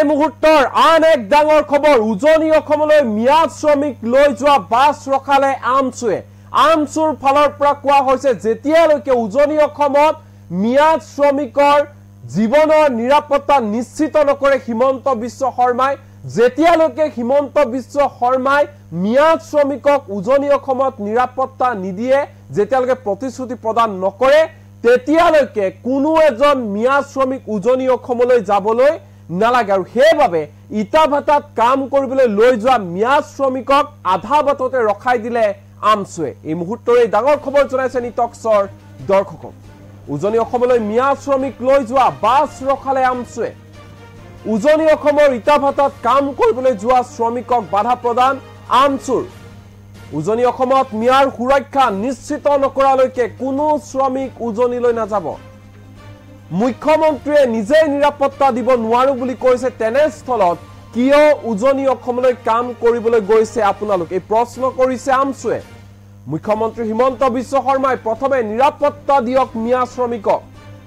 এই মুহূৰ্তৰ আন এক ডাঙৰ খবৰ উজনি অসমলৈ মিয়াদ শ্ৰমিক লৈ যোৱা বাছ ৰখালে আমচুৱে আমচুৰ ফালৰ পৰা কোৱা হৈছে যেতিয়ালৈকে উজনি অসমত মিয়াদ শ্ৰমিকৰ জীৱনৰ নিৰাপত্তা নিশ্চিত নকৰে হিমন্ত বিশ্ব শৰ্মাই যেতিয়ালৈকে হিমন্ত বিশ্ব শৰ্মাই মিয়াদ শ্ৰমিকক উজনি অসমত নিৰাপত্তা নিদিয়ে যেতিয়ালৈকে প্ৰতিশ্ৰুতি প্ৰদান নকৰে তেতিয়ালৈকে কোনো এজন মিয়াদ শ্ৰমিক উজনি অসমলৈ যাবলৈ নালাগে আৰু সেইবাবে ইটাভাটাত কাম কৰিবলৈ লৈ যোৱা মিয়াদ শ্ৰমিকক আধা বাটতে ৰখাই দিলে আমচুৱে এই মুহূৰ্তৰে ডাঙৰ খবৰ জনাইছে নিটক্সৰ দৰ্শকক উজনি অসমলৈ মিয়াদ শ্ৰমিক লৈ যোৱা বাছ ৰখালে আমচুৱে উজনি অসমৰ ইটাভাটাত কাম কৰিবলৈ যোৱা শ্ৰমিকক বাধা প্ৰদান আমচুৰ উজনি অসমত মিয়াৰ সুৰক্ষা নিশ্চিত নকৰালৈকে কোনো শ্ৰমিক উজনিলৈ নাযাব মুখ্যমন্ত্ৰীয়ে নিজে নিৰাপত্তা দিব নোৱাৰো বুলি কৈছে তেনেস্থলত কিয় উজনি অসমলৈ কাম কৰিবলৈ গৈছে আপোনালোক এই প্ৰশ্ন কৰিছে আমচুৱে মুখ্যমন্ত্ৰী হিমন্ত বিশ্ব শৰ্মাই প্ৰথমে নিৰাপত্তা দিয়ক মিয়া শ্ৰমিকক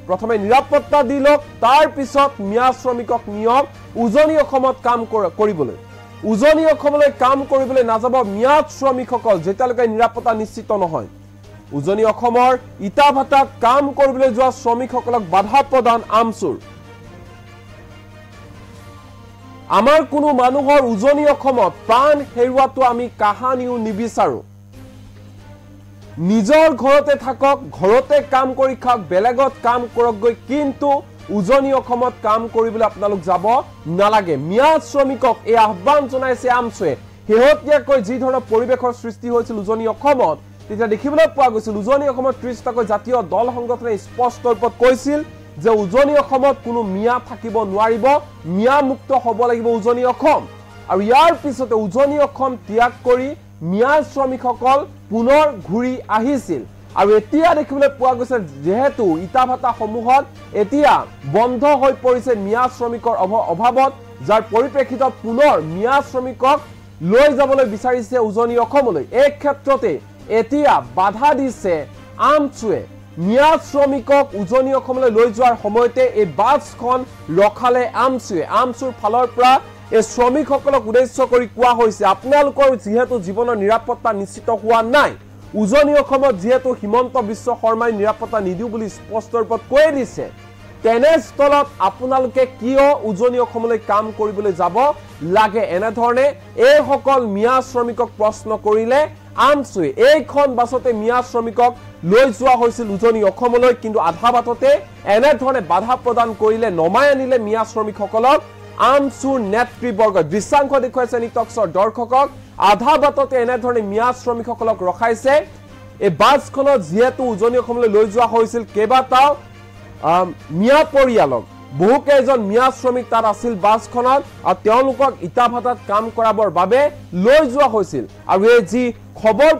প্ৰথমে নিৰাপত্তা দিলক তাৰ পিছত মিয়া শ্ৰমিকক নিয়ক উজনি অসমত কাম কৰিবলৈ উজনি অসমলৈ কাম কৰিবলৈ নাযাব মিয়াদ শ্ৰমিকসকল যেতিয়ালৈকে নিৰাপত্তা নিশ্চিত নহয় উজনি অসমৰ ইটাভাটাত কাম কৰিবলৈ যোৱা শ্ৰমিকসকলক বাধা প্ৰদান আমচুৰ আমাৰ কোনো মানুহৰ উজনি অসমত প্ৰাণ হেৰুৱাটো আমি কাহানিও নিবিচাৰো নিজৰ ঘৰতে থাকক ঘৰতে কাম কৰি খাওক বেলেগত কাম কৰকগৈ কিন্তু উজনি অসমত কাম কৰিবলৈ আপোনালোক যাব নালাগে মিয়াদ শ্ৰমিকক এই আহ্বান জনাইছে আমচুৱে হেহতিয়াকৈ যি ধৰণৰ পৰিৱেশৰ সৃষ্টি হৈছিল উজনি অসমত তেতিয়া দেখিবলৈ পোৱা গৈছিল উজনি অসমত ৩০টাকৈ জাতীয় দল সংগঠনে স্পষ্ট ৰূপত কৈছিল যে উজনি অসমত কোনো মিয়া থাকিব নোৱাৰিব মিয়া মুক্ত হ'ব লাগিব উজনি অসম আৰু ইয়াৰ পিছতে উজনি অসম ত্যাগ কৰি মিয়া শ্ৰমিকসকল পুনৰ ঘূৰি আহিছিল আৰু এতিয়া দেখিবলৈ পোৱা গৈছে যেহেতু ইটাভাটা সমূহত এতিয়া বন্ধ হৈ পৰিছে মিয়া শ্ৰমিকৰ অভাৱত যাৰ পৰিপ্ৰেক্ষিতত পুনৰ মিয়া শ্ৰমিকক লৈ যাবলৈ বিচাৰিছে উজনি অসমলৈ এই ক্ষেত্ৰতে এতিয়া বাধা দিছে আমচুৱে মিয়াদ শ্ৰমিকক উজনি অসমলৈ লৈ যোৱাৰ সময়তে এই বাছখন ৰখালে আমচুৱে আমচুৰ ফালৰ পৰা এই শ্ৰমিকসকলক উদ্দেশ্য কৰি কোৱা হৈছে আপোনালোকৰ যিহেতু জীৱনৰ নিৰাপত্তা নিশ্চিত হোৱা নাই উজনি অসমত যেহেতু হিমন্ত বিশ্ব শৰ্মাই নিৰাপত্তা নিদিও বুলি স্পষ্ট ৰূপত কৈ দিছে তেনেস্থলত আপোনালোকে কিয় উজনি অসমলৈ কাম কৰিবলৈ যাব লাগে এনেধৰণে এই সকল মিয়া শ্ৰমিকক প্ৰশ্ন কৰিলে আমচুৱে এইখন বাছতে মিয়া শ্ৰমিকক লৈ যোৱা হৈছিল উজনি অসমলৈ কিন্তু আধা বাটতে এনেধৰণে বাধা প্ৰদান কৰিলে নমাই আনিলে মিয়া শ্ৰমিকসকলক আমচুৰ নেতৃবৰ্গ দৃশ্যাংশ দেখুৱাইছে নিটক্সৰ দৰ্শকক আধা বাটতে এনেধৰণে মিয়া শ্ৰমিকসকলক ৰখাইছে এই বাছখনত যেহেতু উজনি অসমলৈ লৈ যোৱা হৈছিল কেইবাটাও মিয়া পৰিয়ালক বহু কেইজন মিয়া শ্ৰমিক তাত আছিল বাছখনত আৰু তেওঁলোকক ইটাভাটাত কাম কৰাবৰ বাবে লৈ যোৱা হৈছিল আৰু এই যি খবৰ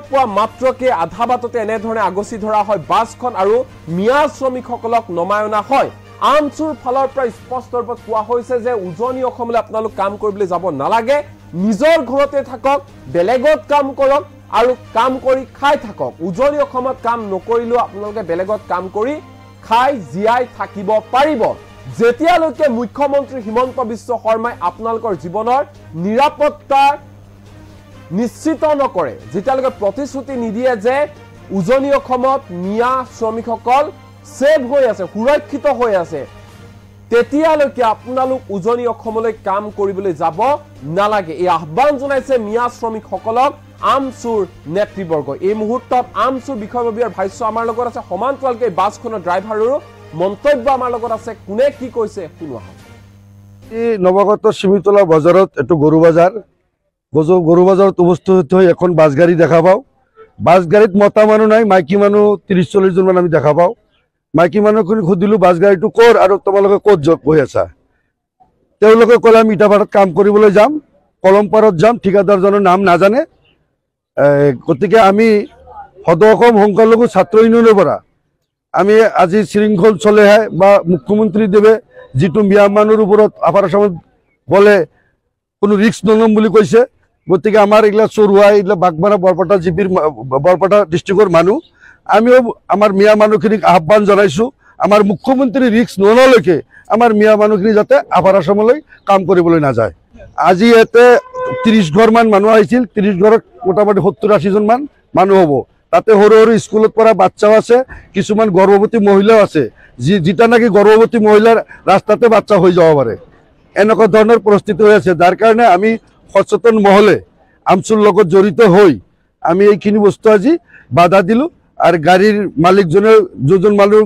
পোৱা মাত্ৰকে আধা বাটতে এনেধৰণে আগচি ধৰা হয় বাছখন আৰু মিয়া শ্ৰমিকসকলক নমাই অনা হয় আমচুৰ ফালৰ পৰা স্পষ্ট ৰূপত কোৱা হৈছে যে উজনি অসমলৈ আপোনালোক কাম কৰিবলৈ যাব নালাগে নিজৰ ঘৰতে থাকক বেলেগত কাম কৰক আৰু কাম কৰি খাই থাকক উজনি অসমত কাম নকৰিলেও আপোনালোকে বেলেগত কাম কৰি খাই জিয়াই থাকিব পাৰিব যেতিয়ালৈকে মুখ্যমন্ত্ৰী হিমন্ত বিশ্ব শৰ্মাই আপোনালোকৰ জীৱনৰ নিৰাপত্তা নিশ্চিত নকৰে যেতিয়ালৈকে প্ৰতিশ্ৰুতি নিদিয়ে যে উজনি অসমত মিয়া শ্ৰমিকসকল সেভ হৈ আছে সুৰক্ষিত হৈ আছে তেতিয়ালৈকে আপোনালোক উজনি অসমলৈ কাম কৰিবলৈ যাব নালাগে এই আহ্বান জনাইছে মিয়া শ্ৰমিকসকলক আমচুৰ নেতৃবৰ্গ এই মুহূৰ্তত আমচুৰ বিষয়ববীয়াৰ ভাষ্য আমাৰ লগত আছে সমান্তৰালকৈ বাছখনৰ ড্ৰাইভাৰৰো মন্তব্য আমাৰ লগত আছে কোনে কি কৈছে শুনো আহক এই নৱাগত সিমিতলা বজাৰত এটো গৰু বাজাৰত উপস্থিত হৈ এখন বাছ গাড়ী দেখা পাওঁ বাছ গাড়ীত মতা মানুহ নাই মাইকী মানুহ ৩০-৪০ জন মান আমি দেখা পাওঁ মাইকী মানুহখিনি সুধিলো বাছ গাড়ীটো কৰ আৰু তোমালোকে ক'ত গৈ আছা তেওঁলোকে ক'লে আমি ইটাভাটাত কাম কৰিবলৈ যাম কলমপাৰত যাম ঠিকাদাৰজনৰ নাম নাজানে গতিকে আমি সদৌ অসম সংখ্যালঘু ছাত্ৰ ইউনিয়নৰ পৰা আমি আজি শৃংখল চলেহে বা মুখ্যমন্ত্ৰী দেৱে যিটো মিয়া মানুহৰ ওপৰত আপাৰ আসামত বলে কোনো ৰিস্ক নলম বুলি কৈছে গতিকে আমাৰ এইগিলা চৰুৱা এইগিলা বাগমাৰা বৰপেটা ডিষ্ট্ৰিক্টৰ মানুহ আমিও আমাৰ মিয়া মানুহখিনিক আহ্বান জনাইছো আমাৰ মুখ্যমন্ত্ৰী ৰিস্ক নললৈকে আমাৰ মিয়া মানুহখিনি যাতে আপাৰ আসামলৈ কাম কৰিবলৈ নাযায়। আজি ইয়াতে 30 ঘৰমান মানুহ আহিছিল, 30 ঘৰত মোটামুটি 70-80 জনমান মানুহ হ'ব। তাতে সৰু সৰু স্কুলত পঢ়া বাচ্চাও আছে, কিছুমান গৰ্ভৱতী মহিলাও আছে, যেটা নাকি গৰ্ভৱতী মহিলাৰ ৰাস্তাতে বাচ্চা হৈ যাব পাৰে। এনেকুৱা ধৰণৰ পৰিস্থিতি হৈ আছে, যাৰ কাৰণে আমি সচেতন মহলে আমচুৰ লগত জড়িত হৈ আমি এইখিনি বস্তু আজি বাধা দিলোঁ। আৰু গাড়ীৰ মালিকজনে, যোনজন মানুহ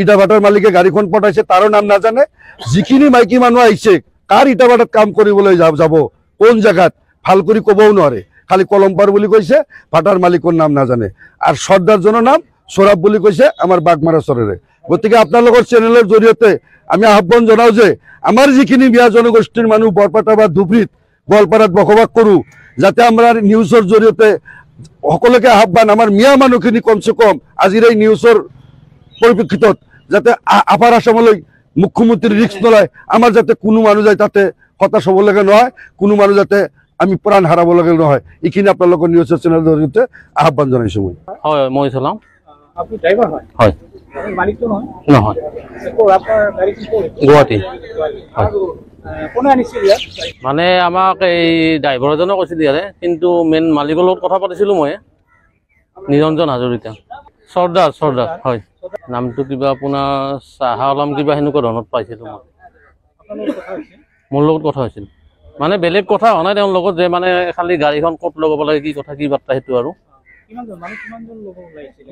ইটা ভাটাৰ মালিকে গাড়ীখন পঠাইছে তাৰো নাম নাজানে। যিখিনি মাইকী মানুহ আহিছে, কাৰ ইটা ভাটাত কাম কৰিবলৈ যাব, কোন জেগাত ভাল কৰি ক'বও নোৱাৰে, খালি কলম্পাৰ বুলি কৈছে, ভাটাৰ মালিকৰ নাম নাজানে। আৰু চৰ্দাৰজনৰ নাম সৌৰভ বুলি কৈছে, আমাৰ বাগমাৰা চৰেৰে। গতিকে আপোনালোকৰ চেনেলৰ জৰিয়তে আমি আহ্বান জনাওঁ যে আমাৰ যিখিনি মিয়া জনগোষ্ঠীৰ মানুহ বৰপেটা বা ধুবুৰীত গোৱালপাৰাত বসবাস কৰোঁ, যাতে আমৰা নিউজৰ জৰিয়তে সকলোকে আহ্বান, আমাৰ মিয়া মানুহখিনি কমচে কম আজিৰ এই নিউজৰ পৰিপ্ৰেক্ষিতত যাতে আপাৰ আসামলৈ মুখ্যমন্ত্ৰী ৰিস্ক নলয়, আমাৰ যাতে কোনো মানুহ যায় তাতে হতাশ হ'ব লগা নহয়, কোনো মানুহ যাতে আমি প্ৰাণ হাৰাব লগা নহয়। এইখিনি আপোনালোকৰ নিউজৰ চেনেলৰ জৰিয়তে আহ্বান জনাইছোঁ। হয়, মই চলাওঁ। আপনি ড্রাইভার হয়? হয়। আপনি মালিক তো নয়? নহয়, আপনার গাড়ি কি করে? গুৱাহাটী। কোনে আনিছিল ইয়াত? মানে আমাক এই ড্ৰাইভাৰ এজনে কৈছিল ইয়াৰে, কিন্তু মেইন মালিকৰ লগত কথা পাতিছিলোঁ মই, নিৰঞ্জন হাজৰিকা। চৰ্দাৰ হয়, নামটো কিবা আপোনাৰ চাহা আলম কিবা সেনেকুৱা ধৰণত পাইছিলোঁ মই। মোৰ লগত কথা হৈছিল, মানে বেলেগ কথা হোৱা নাই তেওঁৰ লগত, যে মানে খালি গাড়ীখন ক'ত লগাব লাগে, কি কথা কি বাৰ্তা সেইটো আৰু।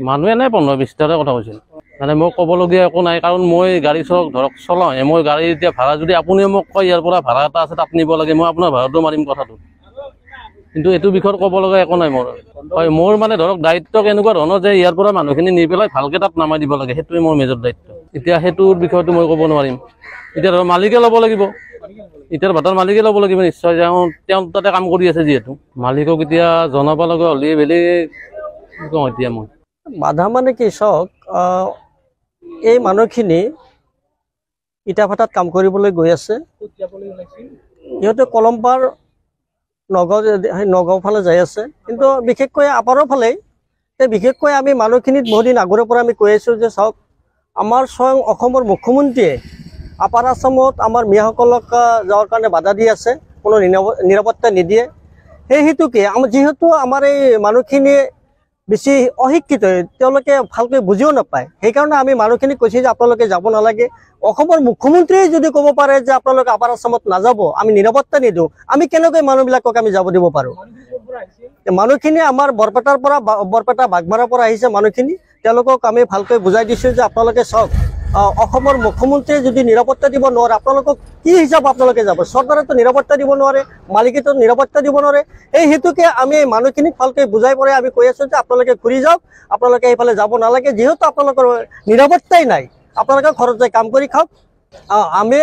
মানুহ এনে 15-20টাৰে কথা কৈছিল। মানে মই ক'বলগীয়া একো নাই, কাৰণ মই গাড়ী ধৰক চলাওঁ, মই গাড়ী এতিয়া ভাড়া যদি আপুনি মোক কয় ইয়াৰ পৰা ভাড়া এটা আছে তাত নিব লাগে, মই আপোনাৰ ভাড়াটো মাৰিম কথাটো, কিন্তু এইটো বিষয়ত ক'ব লগা একো নাই মোৰ। হয়, মোৰ মানে ধৰক দায়িত্ব কেনেকুৱা ধৰণৰ যে ইয়াৰ পৰা মানুহখিনি নি পেলাই ভালকৈ তাত নামাই দিব লাগে, সেইটোৱে মোৰ মেজৰ দায়িত্ব। এতিয়া সেইটোৰ বিষয়টো মই ক'ব নোৱাৰিম। এতিয়া ধৰক মালিকে ল'ব লাগিব, এতিয়াৰ ভাটাৰ মালিকে ল'ব লাগিব নিশ্চয়, তেওঁ তাতে কাম কৰি আছে যিহেতু। মালিকক এতিয়া জনাব লগা হ'লে বেলেগ কওঁ। এতিয়া মই বাধা মানে কি, চাওক, এই মানুহখিনি ইটা ভাটাত কাম কৰিবলৈ গৈ আছে। সিহঁতে কলম্পাৰ নগাঁও ফালে যাই আছে, কিন্তু বিশেষকৈ আপাৰৰ ফালে। বিশেষকৈ আমি মানুহখিনিত বহুদিন আগৰে পৰা আমি কৈ আছোঁ যে চাওক, আমাৰ স্বয়ং অসমৰ মুখ্যমন্ত্ৰীয়ে আপাৰ আসামত আমাৰ মিয়াসকলক যোৱাৰ কাৰণে বাধা দি আছে, কোনো নিৰাপত্তা নিদিয়ে। সেই হেতুকে যিহেতু আমাৰ এই মানুহখিনিয়ে বেছি অশিক্ষিত, তেওঁলোকে ভালকৈ বুজিও নাপায়, সেইকাৰণে আমি মানুহখিনিক কৈছোঁ যে আপোনালোকে যাব নালাগে। অসমৰ মুখ্যমন্ত্ৰীয়ে যদি ক'ব পাৰে যে আপোনালোকে আপাৰ আসামত নাযাব, আমি নিৰাপত্তা নিদিওঁ, আমি কেনেকৈ মানুহবিলাকক আমি যাব দিব পাৰোঁ? মানুহখিনি আমাৰ বৰপেটা বাগমাৰাৰ পৰা আহিছে মানুহখিনি, তেওঁলোকক আমি ভালকৈ বুজাই দিছোঁ যে আপোনালোকে চাওক, অসমৰ মুখ্যমন্ত্ৰীয়ে যদি নিৰাপত্তা দিব নোৱাৰে, আপোনালোকক কি হিচাপ আপোনালোকে যাব? চৰকাৰেতো নিৰাপত্তা দিব নোৱাৰে, মালিকেতো নিৰাপত্তা দিব নোৱাৰে। এই হেতুকে আমি মানুহখিনিক ভালকৈ বুজাই পৰাই আমি কৈ আছোঁ যে আপোনালোকে ঘূৰি যাওক, আপোনালোকে এইফালে যাব নালাগে, যিহেতু আপোনালোকৰ নিৰাপত্তাই নাই, আপোনালোকে ঘৰত যাই কাম কৰি খাওক। আমি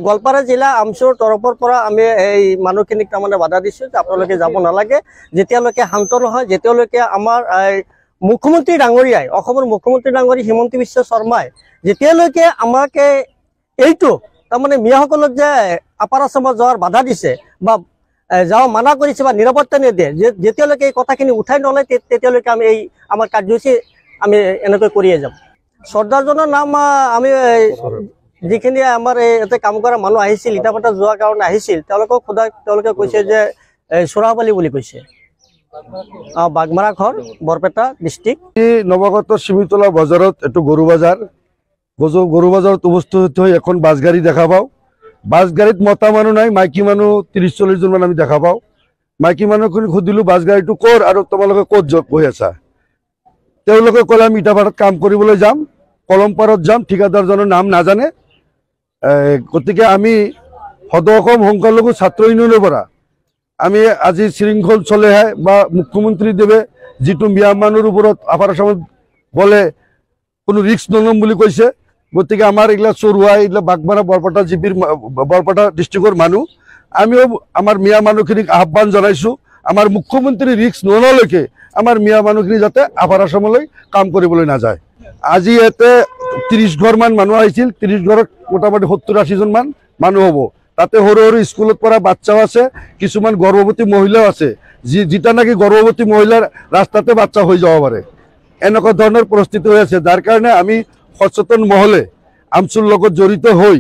গোৱালপাৰা জিলা আমচুৰ তৰফৰ পৰা আমি এই মানুহখিনিক তাৰমানে বাধা দিছোঁ যে আপোনালোকে যাব নালাগে, যেতিয়ালৈকে শান্ত নহয়, যেতিয়ালৈকে আমাৰ মুখ্যমন্ত্ৰী ডাঙৰীয়াই, অসমৰ মুখ্যমন্ত্ৰী ডাঙৰী হিমন্ত বিশ্ব শৰ্মাই যেতিয়ালৈকে আমাকে এইটো তাৰমানে মিয়াসকলক যে আপাৰ আসামত যোৱাৰ বাধা দিছে বা যাওঁ মানা কৰিছে বা নিৰাপত্তা নিদিয়ে, যেতিয়ালৈকে এই কথাখিনি উঠাই নলয়, তেতিয়ালৈকে আমি আমাৰ কাৰ্যসূচী আমি এনেকৈ কৰিয়ে যাম। চৰ্দাৰজনৰ নাম আমি যিখিনি আমাৰ ইয়াতে কাম কৰা মানুহ আহিছিল, ইটা ভাটা যোৱাৰ কাৰণে আহিছিল, তেওঁলোকক সোধা, তেওঁলোকে কৈছে যে সৌৰভ আলী বুলি কৈছে, বাগমাৰা ঘৰ, বৰপেটা ডিষ্ট্ৰিক্ট। নৱাগত চিমিতলা বজাৰত এইটো গৰু বজাৰত উপস্থিত হৈ এখন বাছ গাড়ী দেখা পাওঁ। বাছ গাড়ীত মতা মানুহ নাই, মাইকী মানুহ 30-40 জনমান আমি দেখা পাওঁ। মাইকী মানুহখিনি সুধিলোঁ বাছ গাড়ীটো ক'ৰ আৰু তোমালোকে ক'ত গৈ আছা? তেওঁলোকে ক'লে আমি ইটা ভাটাত কাম কৰিবলৈ যাম, কলমপাৰত যাম, ঠিকাদাৰজনৰ নাম নাজানে। গতিকে আমি সদৌ অসম সংখ্যালঘু ছাত্ৰ ইউনিয়নৰ পৰা আমি আজি শৃংখল চলেহে বা মুখ্যমন্ত্ৰীদেৱে যিটো মিয়া মানুহৰ ওপৰত আপাৰ আসামত গ'লে কোনো ৰিস্ক নল'ম বুলি কৈছে, গতিকে আমাৰ এইগিলা চৰুৱা, এইগিলা বাগমাৰা বৰপেটা জিপিৰ বৰপেটা ডিষ্ট্ৰিক্টৰ মানুহ, আমিও আমাৰ মিয়া মানুহখিনিক আহ্বান জনাইছোঁ, আমাৰ মুখ্যমন্ত্ৰী ৰিস্ক নললৈকে আমাৰ মিয়া মানুহখিনি যাতে আপাৰ আসামলৈ কাম কৰিবলৈ নাযায়। আজি ইয়াতে 30 ঘৰমান মানুহ আহিছিল, 30 ঘৰত মোটামুটি 70-80 জনমান মানুহ হ'ব। তাতে সৰু সৰু স্কুলত পঢ়া বাচ্চাও আছে, কিছুমান গৰ্ভৱতী মহিলাও আছে, যেটা নাকি গৰ্ভৱতী মহিলাৰ ৰাস্তাতে বাচ্চা হৈ যাব পাৰে। এনেকুৱা ধৰণৰ পৰিস্থিতি হৈ আছে, যাৰ কাৰণে আমি সচেতন মহলে আমচুৰ লগত জড়িত হৈ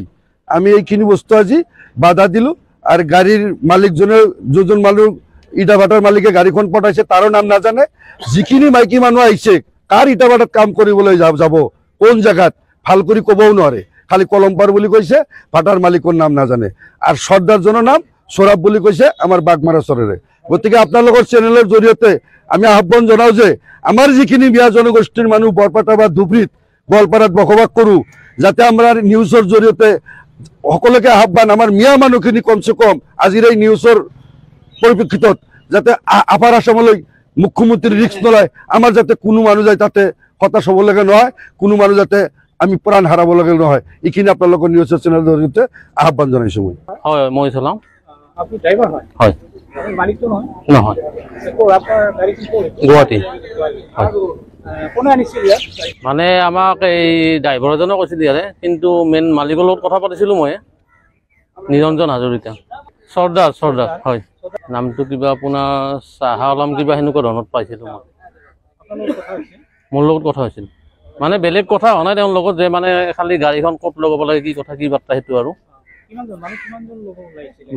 আমি এইখিনি বস্তু আজি বাধা দিলোঁ আৰু গাড়ীৰ মালিকজনে যোনজন মানুহ ইটা ভাটাৰ মালিকে গাড়ীখন পঠাইছে তাৰো নাম নাজানে। যিখিনি মাইকী মানুহ আহিছে কাৰ ইটা ভাটাত কাম কৰিবলৈ যাব কোন জেগাত ভাল কৰি ক'বও নোৱাৰে, খালি কলমপাৰ বুলি কৈছে, ভাটাৰ মালিকৰ নাম নাজানে। আৰু চৰ্দাৰজনৰ নাম সৌৰভ বুলি কৈছে আমাৰ বাগমাৰা চৰেৰে। গতিকে আপোনালোকৰ চেনেলৰ জৰিয়তে আমি আহ্বান জনাওঁ যে আমাৰ যিখিনি মিয়া জনগোষ্ঠীৰ মানুহ বৰপেটা বা ধুবুৰীত গোৱালপাৰাত বসবাস কৰোঁ, যাতে আমাৰ নিউজৰ জৰিয়তে সকলোকে আহ্বান, আমাৰ মিয়া মানুহখিনি কমচে কম আজিৰ এই নিউজৰ পৰিপ্ৰেক্ষিতত যাতে আপাৰ আসামলৈ মুখ্যমন্ত্ৰী ৰিক্স নলয়, আমাৰ যাতে কোনো মানুহ যায় তাতে হতাশ হ'ব লগা নহয়, কোনো মানুহ যাতে আমি প্ৰাণ হাৰাব লগা নহয়, এইখিনি আপোনালোকৰ নিউজৰ চেনেলৰ জৰিয়তে আহ্বান জনাইছোঁ। হয় মই চলাওঁ। আপনি ড্রাইভার হয়? হয়। আপনি মালিক তো নয়? নহয়। আপনার গাড়ি কি করে? গুৱাহাটী। আৰু কোনে আনিছিল ইয়াত? মানে আমাক এই ড্ৰাইভাৰজনে কৈছিল ইয়াৰে, কিন্তু মেইন মালিকৰ লগত কথা পাতিছিলোঁ মই, নিৰঞ্জন হাজৰিকা। চৰ্দাৰ হয়। নামটো কিবা আপোনাৰ চাহা আলম কিবা সেনেকুৱা ধৰণত পাইছিলোঁ মই। মোৰ লগত কথা হৈছিল, মানে বেলেগ কথা হোৱা নাই তেওঁৰ লগত, যে মানে খালি গাড়ীখন ক'ত লগাব লাগে, কি কথা কি বাৰ্তা সেইটো আৰু।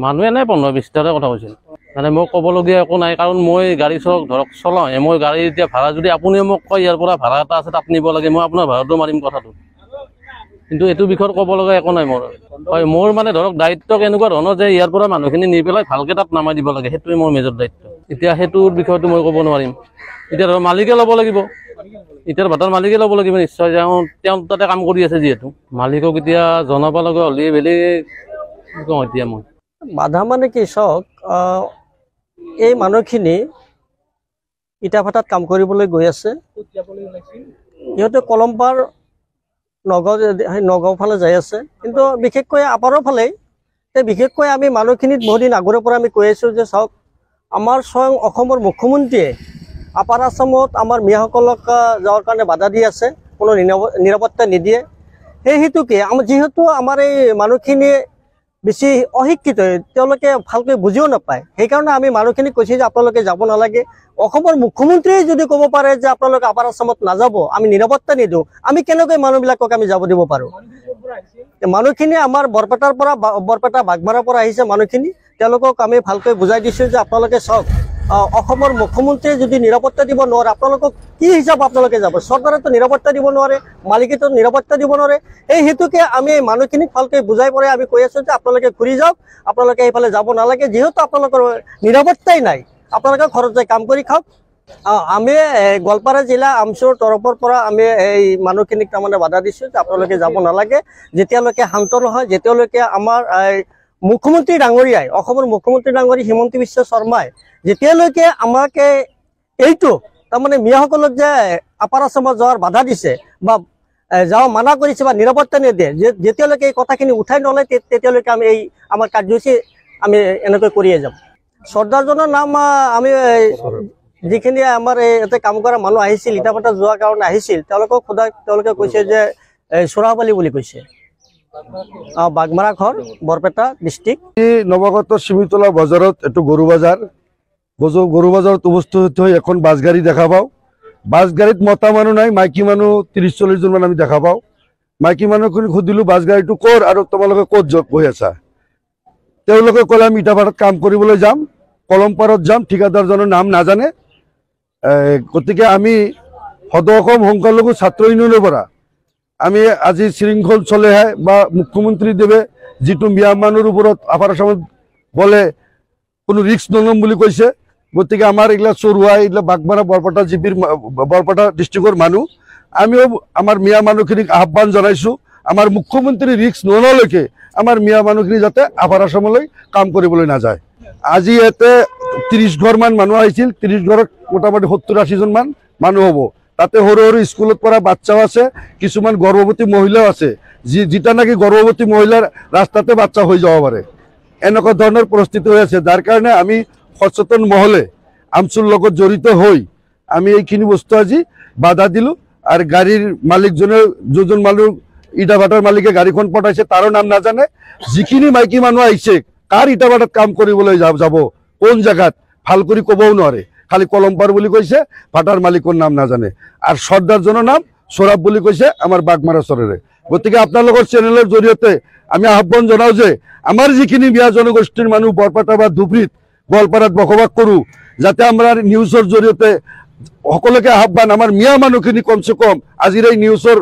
মানুহ এনে 15-20টাৰে কথা কৈছিল। মানে মোক ক'বলগীয়া একো নাই, কাৰণ মই গাড়ী ধৰক চলাওঁ, মই গাড়ী এতিয়া ভাড়া যদি আপুনি মোক কয় ইয়াৰ পৰা ভাড়া এটা আছে তাত নিব লাগে, মই আপোনাৰ ভাড়াটো মাৰিম কথাটো, কিন্তু এইটো বিষয়ত ক'ব লগা একো নাই মোৰ। হয়, মোৰ মানে ধৰক দায়িত্ব কেনেকুৱা ধৰণৰ যে ইয়াৰ পৰা মানুহখিনি নি পেলাই ভালকৈ তাত নামাই দিব লাগে, সেইটোৱে মোৰ মেজৰ দায়িত্ব। এতিয়া সেইটোৰ বিষয়টো মই ক'ব নোৱাৰিম। এতিয়া ধৰক মালিকে ল'ব লাগিব, এতিয়াৰ ভাটাৰ মালিকে ল'ব লাগিব নিশ্চয়, তেওঁ তাতে কাম কৰি আছে যিহেতু। মালিকক এতিয়া জনাব লগা হ'লে বেলেগ কওঁ এতিয়া মই। বাধা মানে কি চাওক, এই মানুহখিনি ইটা ভাটাত কাম কৰিবলৈ গৈ আছে, সিহঁতে কলমপাৰ নগাঁও ফালে যাই আছে, কিন্তু বিশেষকৈ আপাৰৰ ফালেই। বিশেষকৈ আমি মানুহখিনিত বহুদিন আগৰে পৰা আমি কৈ আছোঁ যে চাওক, আমাৰ স্বয়ং অসমৰ মুখ্যমন্ত্ৰীয়ে আপাৰ আসামত আমাৰ মিয়াসকলক যোৱাৰ কাৰণে বাধা দি আছে, কোনো নিৰাপত্তা নিদিয়ে। সেই হেতুকে যিহেতু আমাৰ এই মানুহখিনিয়ে বেছি অশিক্ষিত, তেওঁলোকে ভালকৈ বুজিও নাপায়, সেইকাৰণে আমি মানুহখিনিক কৈছোঁ যে আপোনালোকে যাব নালাগে। অসমৰ মুখ্যমন্ত্ৰীয়ে যদি ক'ব পাৰে যে আপোনালোকে আপাৰ আসামত নাযাব, আমি নিৰাপত্তা নিদিওঁ, আমি কেনেকৈ মানুহবিলাকক আমি যাব দিব পাৰোঁ? মানুহখিনি আমাৰ বৰপেটা বাগমাৰাৰ পৰা আহিছে মানুহখিনি, তেওঁলোকক আমি ভালকৈ বুজাই দিছোঁ যে আপোনালোকে চাওক, অসমৰ মুখ্যমন্ত্ৰীয়ে যদি নিৰাপত্তা দিব নোৱাৰে, আপোনালোকক কি হিচাপ আপোনালোকে যাব? চৰকাৰেতো নিৰাপত্তা দিব নোৱাৰে, মালিকেতো নিৰাপত্তা দিব নোৱাৰে। এই হেতুকে আমি মানুহখিনিক ভালকৈ বুজাই পৰাই আমি কৈ আছোঁ যে আপোনালোকে ঘূৰি যাওক, আপোনালোকে সেইফালে যাব নালাগে, যিহেতু আপোনালোকৰ নিৰাপত্তাই নাই, আপোনালোকে ঘৰত যাই কাম কৰি খাওক। আমি গোৱালপাৰা জিলা আমচুৰ তৰফৰ পৰা আমি এই মানুহখিনিক তাৰমানে বাধা দিছোঁ যে আপোনালোকে যাব নালাগে, যেতিয়ালৈকে শান্ত নহয়, যেতিয়ালৈকে আমাৰ মুখ্যমন্ত্ৰী ডাঙৰীয়াই, অসমৰ মুখ্যমন্ত্ৰী ডাঙৰী হিমন্ত বিশ্ব শৰ্মাই যেতিয়ালৈকে আমাকে এইটো তাৰমানে মিয়াসকলক যে আপাৰ আসামত যোৱাৰ বাধা দিছে বা যাওঁ মানা কৰিছে বা নিৰাপত্তা নিদিয়ে, যেতিয়ালৈকে এই কথাখিনি উঠাই নলয়, তেতিয়ালৈকে আমি এই আমাৰ কাৰ্যসূচী আমি এনেকৈ কৰিয়ে যাম। চৰ্দাৰজনৰ নাম আমি যিখিনি আমাৰ ইয়াতে কাম কৰা মানুহ আহিছিল, ইটা ভাটা যোৱাৰ কাৰণে আহিছিল, তেওঁলোকক সোধা, তেওঁলোকে কৈছে যে সৌৰভ আলী বুলি কৈছে, বাগমাৰা ঘৰ, বৰপেটা ডিষ্ট্ৰিক্ট। নৱাগত চিমিতলা বজাৰত এইটো গৰু বজাৰত উপস্থিত হৈ এখন বাছ গাড়ী দেখা পাওঁ। বাছ গাড়ীত মতা মানুহ নাই, মাইকী মানুহ 30-40জন মান আমি দেখা পাওঁ। মাইকী মানুহখিনিক সুধিলোঁ বাছ গাড়ীটো ক'ৰ আৰু তোমালোকে ক'ত গৈ আছা? তেওঁলোকে ক'লে আমি ইটা ভাটাত কাম কৰিবলৈ যাম, কলমপাৰত যাম, ঠিকাদাৰজনৰ নাম নাজানে। গতিকে আমি সদৌ অসম সংখ্যালঘু ছাত্ৰ ইউনিয়নৰ পৰা আমি আজি শৃংখল চলেহে বা মুখ্যমন্ত্ৰীদেৱে যিটো মিয়া মানুহৰ ওপৰত আপাৰ আসামত বলে কোনো ৰিক্স নল'ম বুলি কৈছে, গতিকে আমাৰ এইগিলা চৰুৱা, এইগিলা বাগমাৰা বৰপেটা ডিষ্ট্ৰিক্টৰ মানুহ, আমিও আমাৰ মিয়া মানুহখিনিক আহ্বান জনাইছোঁ, আমাৰ মুখ্যমন্ত্ৰী ৰিক্স নললৈকে আমাৰ মিয়া মানুহখিনি যাতে আপাৰ আসামলৈ কাম কৰিবলৈ নাযায়। আজি ইয়াতে 30 ঘৰমান মানুহ আহিছিল, 30 ঘৰত মোটামুটি 70-80জন মান মানুহ হ'ব। তাতে সৰু সৰু স্কুলত পঢ়া বাচ্চাও আছে, কিছুমান গৰ্ভৱতী মহিলাও আছে, যিটা নাকি গৰ্ভৱতী মহিলাৰ ৰাস্তাতে বাচ্চা হৈ যাব পাৰে, এনেকুৱা ধৰণৰ পৰিস্থিতি হৈ আছে। যাৰ কাৰণে আমি সচেতন মহলে আমচুৰ লগত জড়িত হৈ আমি এইখিনি বস্তু আজি বাধা দিলোঁ। আৰু গাড়ীৰ মালিকজনে যোনজন মানুহ ইটা ভাটাৰ মালিকে গাড়ীখন পঠাইছে তাৰো নাম নাজানে। যিখিনি মাইকী মানুহ আহিছে কাৰ ইটা ভাটাত কাম কৰিবলৈ যাব কোন জেগাত ভাল কৰি ক'বও নোৱাৰে, খালি কলমপাৰ বুলি কৈছে, ভাটাৰ মালিকৰ নাম নাজানে। আৰু চৰ্দাৰজনৰ নাম সৌৰভ বুলি কৈছে আমাৰ বাগমাৰা চৰেৰে। গতিকে আপোনালোকৰ চেনেলৰ জৰিয়তে আমি আহ্বান জনাওঁ যে আমাৰ যিখিনি মিয়া জনগোষ্ঠীৰ মানুহ বৰপেটা বা ধুবুৰীত গোৱালপাৰাত বসবাস কৰোঁ, যাতে আমাৰ নিউজৰ জৰিয়তে সকলোকে আহ্বান, আমাৰ মিয়া মানুহখিনি কমচে কম আজিৰ এই নিউজৰ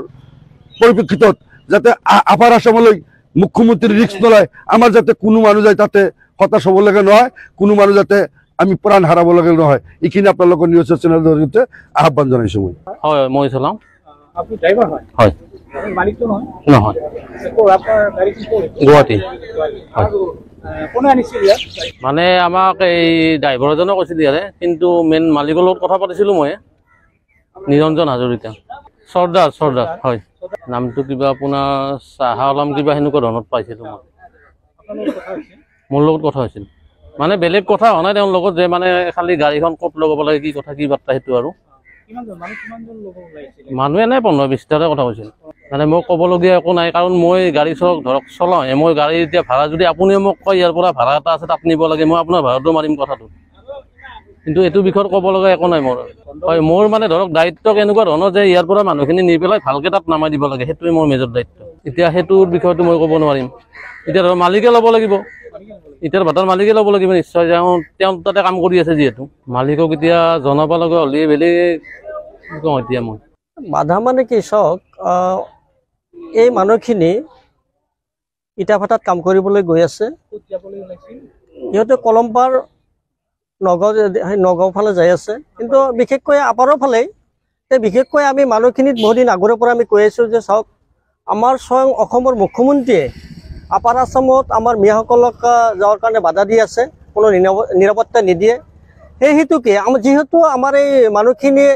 পৰিপ্ৰেক্ষিতত যাতে আপাৰ আসামলৈ মুখ্যমন্ত্রী রিস্ক নলয়, আমার যাতে কোনো মানুষ যায় তাতে হতাশ হব লাগে নহয়, কোনো মানুষ যাতে আমি প্রাণ হারাব লাগে নহয়, এইখিনি আপোনালোকৰ নিউজ চেনেলৰ জৰিয়তে আহ্বান জনাইছো। হয় মই চলাওঁ। আপনি ড্রাইভার হয়? হয়। আপনি মালিক তো নহয়? নহয়। আপনার গাড়ি কি করে? গুৱাহাটী। আৰ কোনে আনিছিল ইয়াত? মানে আমাক এই ড্ৰাইভাৰজনে কৈছিল ইয়াৰে, কিন্তু মেইন মালিকৰ লগত কথা পাতিছিলোঁ মই, নিৰঞ্জন হাজৰিকা। চৰ্দাৰ হয়। নামটো কিবা আপোনাৰ চাহা আলম কিবা সেনেকুৱা ধৰণত পাইছিলোঁ মই। মোৰ লগত কথা হৈছিল, মানে বেলেগ কথা হোৱা নাই তেওঁৰ লগত, যে মানে খালি গাড়ীখন ক'ত লগাব লাগে, কি কথা কি বাৰ্তা সেইটো আৰু। মানুহ এনে 15-20টাৰে কথা কৈছিল। মানে মই ক'বলগীয়া একো নাই, কাৰণ মই গাড়ী ধৰক চলাওঁ, মই গাড়ী এতিয়া ভাড়া যদি আপুনিও মোক কয় ইয়াৰ পৰা ভাড়া এটা আছে তাত নিব লাগে, মই আপোনাৰ ভাড়াটো মাৰিম কথাটো, কিন্তু এইটো বিষয়ত ক'ব লগা একো নাই মোৰ। হয়, মোৰ মানে ধৰক দায়িত্ব কেনেকুৱা ধৰণৰ যে ইয়াৰ পৰা মানুহখিনি নি পেলাই ভালকৈ তাত নামাই দিব লাগে, সেইটোৱে মোৰ মেজৰ দায়িত্ব। এতিয়া সেইটোৰ বিষয়টো মই ক'ব নোৱাৰিম। এতিয়া ধৰক মালিকে ল'ব লাগিব, এতিয়াৰ ভাটাৰ মালিকে ল'ব লাগিব নিশ্চয়, তেওঁ তাতে কাম কৰি আছে যিহেতু। মালিকক এতিয়া জনাব লগা হ'লে বেলেগ কওঁ এতিয়া মই। বাধা মানে কি চাওক, এই মানুহখিনি ইটা ভাটাত কাম কৰিবলৈ গৈ আছে, সিহঁতে কলমপাৰ নগাঁও ফালে যাই আছে, কিন্তু বিশেষকৈ আপাৰৰ ফালেই। বিশেষকৈ আমি মানুহখিনিত বহুদিন আগৰে পৰা আমি কৈ আছোঁ যে চাওক, আমাৰ স্বয়ং অসমৰ মুখ্যমন্ত্ৰীয়ে আপাৰ আসামত আমাৰ মিয়াসকলক যোৱাৰ কাৰণে বাধা দি আছে, কোনো নিৰাপত্তা নিদিয়ে। সেই হেতুকে যিহেতু আমাৰ এই মানুহখিনিয়ে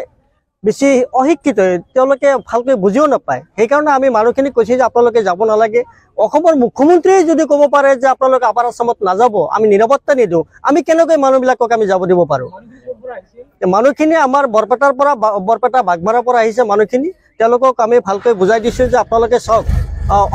বেছি অশিক্ষিত, তেওঁলোকে ভালকৈ বুজিও নাপায়, সেইকাৰণে আমি মানুহখিনিক কৈছোঁ যে আপোনালোকে যাব নালাগে। অসমৰ মুখ্যমন্ত্ৰীয়ে যদি ক'ব পাৰে যে আপোনালোকে আপাৰ আসামত নাযাব, আমি নিৰাপত্তা নিদিওঁ, আমি কেনেকৈ মানুহবিলাকক আমি যাব দিব পাৰোঁ? মানুহখিনি আমাৰ বৰপেটাৰ পৰা, বৰপেটা বাগমাৰাৰ পৰা আহিছে মানুহখিনি, তেওঁলোকক আমি ভালকৈ বুজাই দিছোঁ যে আপোনালোকে চাওক,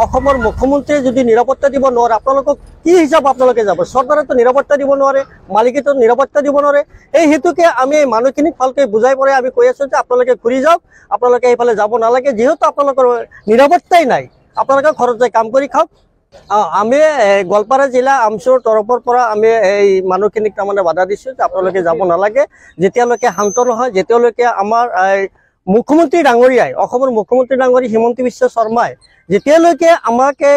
অসমৰ মুখ্যমন্ত্ৰীয়ে যদি নিৰাপত্তা দিব নোৱাৰে, আপোনালোকক কি হিচাপ আপোনালোকে যাব? চৰকাৰেতো নিৰাপত্তা দিব নোৱাৰে, মালিকেতো নিৰাপত্তা দিব নোৱাৰে। এই হেতুকে আমি মানুহখিনিক ভালকৈ বুজাই পৰাই আমি কৈ আছোঁ যে আপোনালোকে ঘূৰি যাওক, আপোনালোকে এইফালে যাব নালাগে, যিহেতু আপোনালোকৰ নিৰাপত্তাই নাই, আপোনালোকে ঘৰত যাই কাম কৰি খাওক। আমি গোৱালপাৰা জিলা আমচুৰ তৰফৰ পৰা আমি এই মানুহখিনিক তাৰমানে বাধা দিছোঁ যে আপোনালোকে যাব নালাগে, যেতিয়ালৈকে শান্ত নহয়, যেতিয়ালৈকে আমাৰ মুখ্যমন্ত্ৰী ডাঙৰীয়াই, অসমৰ মুখ্যমন্ত্ৰী ডাঙৰী হিমন্ত বিশ্ব শৰ্মাই যেতিয়ালৈকে আমাকে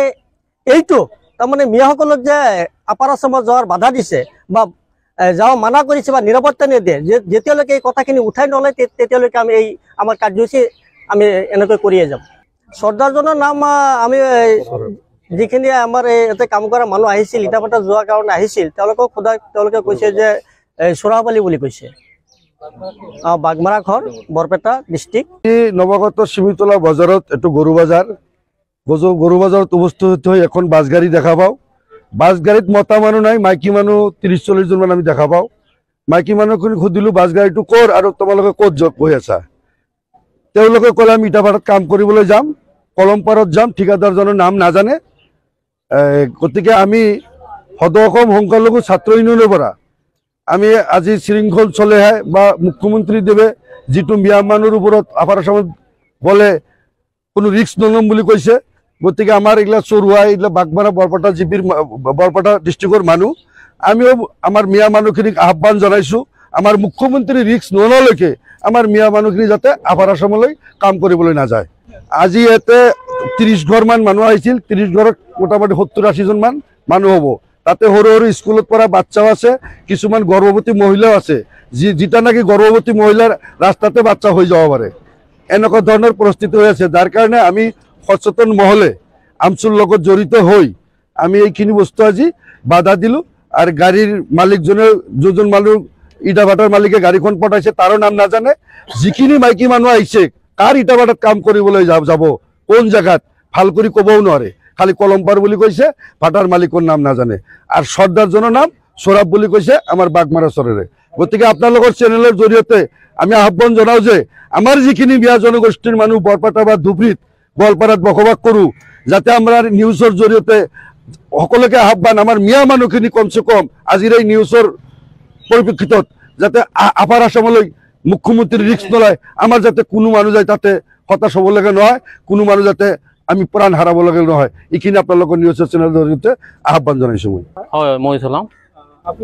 এইটো তাৰমানে মিয়াসকলক যে আপাৰ আসামত যোৱাৰ বাধা দিছে বা যাব মানা কৰিছে বা নিৰাপত্তা নিদিয়ে, যেতিয়ালৈকে এই কথাখিনি উঠাই নলয়, তেতিয়ালৈকে আমি এই আমাৰ কাৰ্যসূচী আমি এনেকৈ কৰিয়ে যাম। চৰ্দাৰজনৰ নাম আমি যিখিনি আমাৰ ইয়াতে কাম কৰা মানুহ আহিছিল, ইটা ভাটা যোৱাৰ কাৰণে আহিছিল, তেওঁলোকক সোধা, তেওঁলোকে কৈছে যে চোৰাব আলী বুলি কৈছে। বাগমাৰা ঘৰ, বৰপেটা ডিষ্ট্ৰিক্ট। নৱাগত চিমিতলা বজাৰত এইটো গৰু বজাৰত উপস্থিত হৈ এখন বাছ গাড়ী দেখা পাওঁ। বাছ গাড়ীত মতা মানুহ নাই, মাইকী মানুহ 30-40 জন মান আমি দেখা পাওঁ। মাইকী মানুহখিনি সুধিলোঁ বাছ গাড়ীটো ক'ৰ আৰু তোমালোকে ক'ত গৈ আছা? তেওঁলোকে ক'লে আমি ইটা ভাটাত কাম কৰিবলৈ যাম, কলমপাৰত যাম, ঠিকাদাৰজনৰ নাম নাজানে। গতিকে আমি সদৌ অসম সংখ্যালঘু ছাত্ৰ ইউনিয়নৰ পৰা আমি আজি শৃংখল চলেহে বা মুখ্যমন্ত্ৰীদেৱে যিটো মিয়া মানুহৰ ওপৰত আপাৰ আসামত গ'লে কোনো ৰিস্ক নল'ম বুলি কৈছে, গতিকে আমাৰ এইবিলাক চৰুৱা, এইবিলাক বাগমাৰা বৰপেটা জিপিৰ বৰপেটা ডিষ্ট্ৰিক্টৰ মানুহ, আমিও আমাৰ মিয়া মানুহখিনিক আহ্বান জনাইছোঁ, আমাৰ মুখ্যমন্ত্ৰী ৰিস্ক নললৈকে আমাৰ মিয়া মানুহখিনি যাতে আপাৰ আসামলৈ কাম কৰিবলৈ নাযায়। আজি ইয়াতে 30 ঘৰমান মানুহ আহিছিল, 30 ঘৰত মোটামুটি 70-80 জন মান মানুহ হ'ব। তাতে সৰু সৰু স্কুলত পঢ়া বাচ্চাও আছে, কিছুমান গৰ্ভৱতী মহিলাও আছে, যিটা নাকি গৰ্ভৱতী মহিলাৰ ৰাস্তাতে বাচ্চা হৈ যাব পাৰে, এনেকুৱা ধৰণৰ পৰিস্থিতি হৈ আছে। যাৰ কাৰণে আমি সচেতন মহলে আমচুৰ লগত জড়িত হৈ আমি এইখিনি বস্তু আজি বাধা দিলোঁ। আৰু গাড়ীৰ মালিকজনে, যোনজন মানুহ ইটা ভাটাৰ মালিকে গাড়ীখন পঠাইছে তাৰো নাম নাজানে। যিখিনি মাইকী মানুহ আহিছে, কাৰ ইটা ভাটাত কাম কৰিবলৈ যাব, কোন জেগাত ভাল কৰি ক'বও নোৱাৰে, খালি কলমপাৰ বুলি কৈছে, ভাটাৰ মালিকৰ নাম নাজানে। আৰু চৰ্দাৰজনৰ নাম চোৰাব বুলি কৈছে আমাৰ বাগমাৰা চৰেৰে। গতিকে আপোনালোকৰ চেনেলৰ জৰিয়তে আমি আহ্বান জনাওঁ যে আমাৰ যিখিনি মিয়া জনগোষ্ঠীৰ মানুহ বৰপেটা বা ধুবুৰীত গোৱালপাৰাত বসবাস কৰোঁ, যাতে আমাৰ নিউজৰ জৰিয়তে সকলোকে আহ্বান, আমাৰ মিয়া মানুহখিনি কমচে কম আজিৰ এই নিউজৰ পৰিপ্ৰেক্ষিতত যাতে আপাৰ আসামলৈ মুখ্যমন্ত্ৰী ৰিস্ক নলয়, আমাৰ যাতে কোনো মানুহ যায় তাতে হতাশ হ'ব লাগে নহয়, কোনো মানুহ যাতে আমি প্ৰাণ হাৰাব লাগে নহয়। এইখিনি আপোনালোকৰ নিউজ চেনেলৰ জৰিয়তে আহ্বান জনাইছোঁ মই। হয় মই চলাওঁ। আপনি